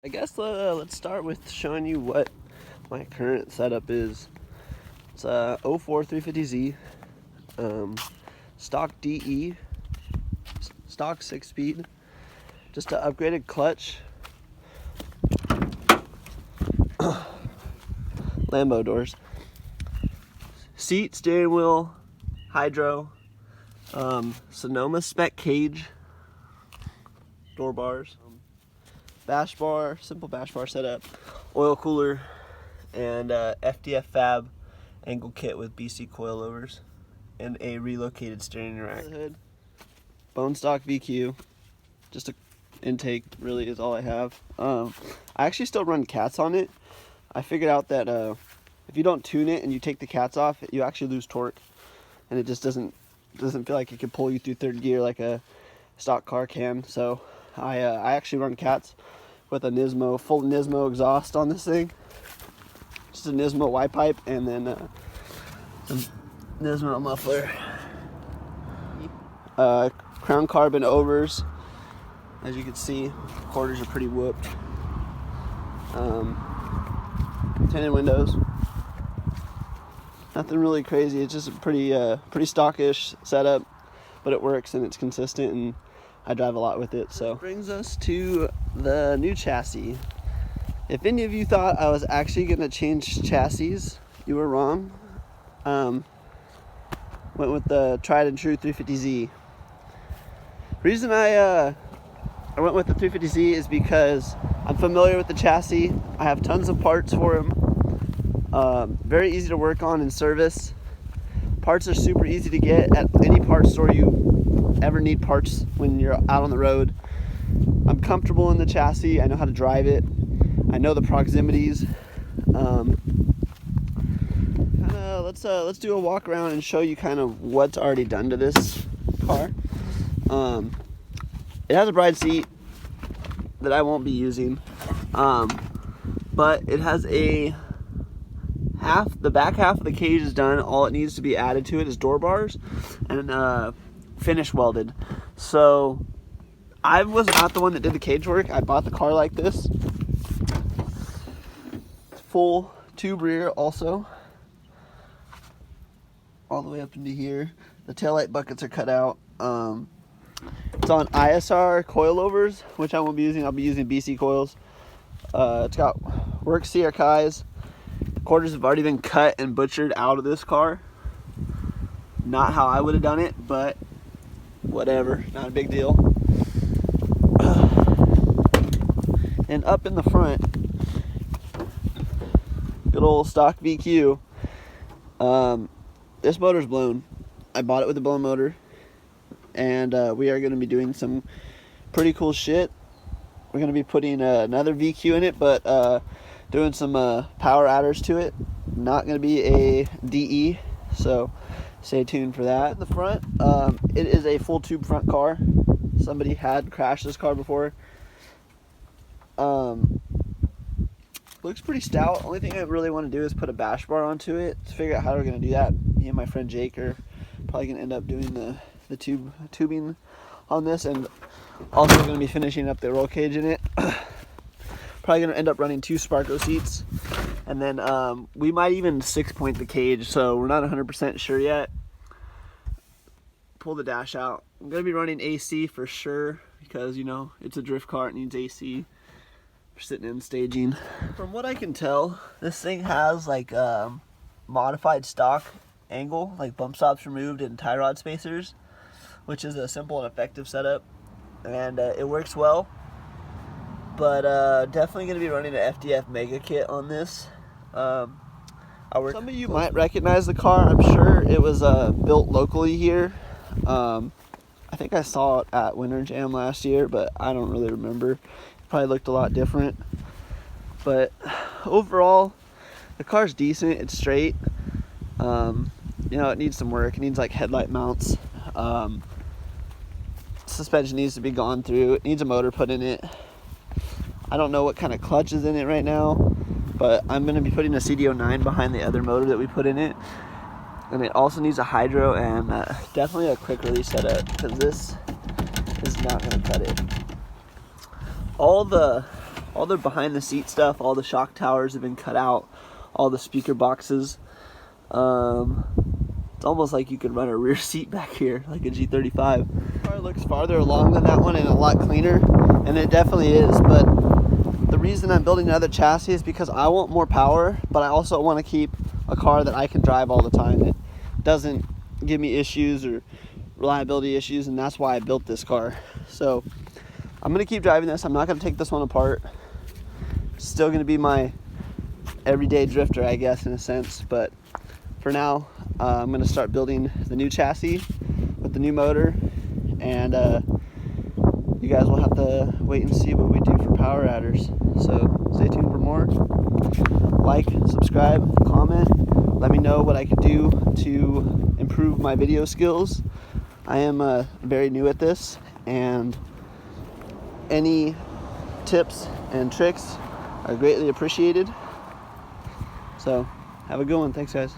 I guess let's start with showing you what my current setup is. It's a 04 350Z, stock DE, stock 6-speed, just an upgraded clutch, Lambo doors, seat, steering wheel, hydro, Sonoma spec cage, door bars, bash bar, simple bash bar setup, oil cooler, and FDF Fab angle kit with BC coilovers, and a relocated steering rack. Bone stock VQ, just a intake really is all I have. I actually still run cats on it. I figured out that if you don't tune it and you take the cats off, you actually lose torque, and it just doesn't feel like it can pull you through third gear like a stock car can. So I actually run cats with a Nismo, full Nismo exhaust on this thing. Just a Nismo Y pipe and then some Nismo muffler. Crown carbon overs. As you can see, quarters are pretty whooped. Tinted windows. Nothing really crazy. It's just a pretty stockish setup, but it works and it's consistent, and I drive a lot with it. So brings us to the new chassis. If any of you thought I was actually gonna change chassis, you were wrong. Went with the tried and true 350Z. Reason I went with the 350Z is because I'm familiar with the chassis. I have tons of parts for him. Very easy to work on and service. Parts are super easy to get at any parts store you ever need parts when you're out on the road. I'm comfortable in the chassis. I know how to drive it. I know the proximities. Let's do a walk around and show you kind of what's already done to this car. It has a bride seat that I won't be using, but it has the back half of the cage is done. All it needs to be added to it is door bars and finish welded. So I was not the one that did the cage work. I bought the car like this. Full tube rear also, all the way up into here. The taillight buckets are cut out. It's on ISR coilovers, which I won't be using. I'll be using BC coils. It's got Works CRKs. The quarters have already been cut and butchered out of this car. Not how I would have done it, but whatever, not a big deal. And up in the front, good old stock VQ. This motor's blown. I bought it with a blown motor, and we are going to be doing some pretty cool shit. We're going to be putting another VQ in it, but doing some power adders to it. Not going to be a DE, so stay tuned for that. In the front, it is a full tube front car. Somebody had crashed this car before. Looks pretty stout. Only thing I really want to do is put a bash bar onto it to figure out how we're going to do that. Me and my friend Jake are probably going to end up doing the tubing on this, and also going to be finishing up the roll cage in it. Probably going to end up running 2 Sparco seats, and then we might even 6-point the cage, so we're not 100% sure yet. Pull the dash out. I'm going to be running AC for sure, because you know it's a drift car, it needs AC. We're sitting in staging. From what I can tell, this thing has like modified stock angle, like bump stops removed and tie rod spacers, which is a simple and effective setup, and it works well. But definitely going to be running an FDF Mega kit on this. Some of you might recognize the car. I'm sure it was built locally here. I think I saw it at Winter Jam last year, but I don't really remember. It probably looked a lot different. But overall, the car's decent. It's straight. You know, it needs some work. It needs like headlight mounts. Suspension needs to be gone through. It needs a motor put in it. I don't know what kind of clutch is in it right now, but I'm going to be putting a CDO9 behind the other motor that we put in it. And it also needs a hydro and definitely a quick release setup, because this is not going to cut it. All the all the behind the seat stuff, all the shock towers have been cut out, all the speaker boxes. It's almost like you could run a rear seat back here, like a G35. The car looks farther along than that one and a lot cleaner, and it definitely is, but the reason I'm building another chassis is because I want more power, but I also want to keep a car that I can drive all the time. It doesn't give me issues or reliability issues, and that's why I built this car. So I'm going to keep driving this. I'm not going to take this one apart. It's still going to be my everyday drifter, I guess, in a sense, but for now, I'm going to start building the new chassis with the new motor, and you guys will have to wait and see what we do for power adders. So stay tuned for more. Like, subscribe, comment. Let me know what I can do to improve my video skills. I am very new at this, and any tips and tricks are greatly appreciated. So have a good one. Thanks, guys.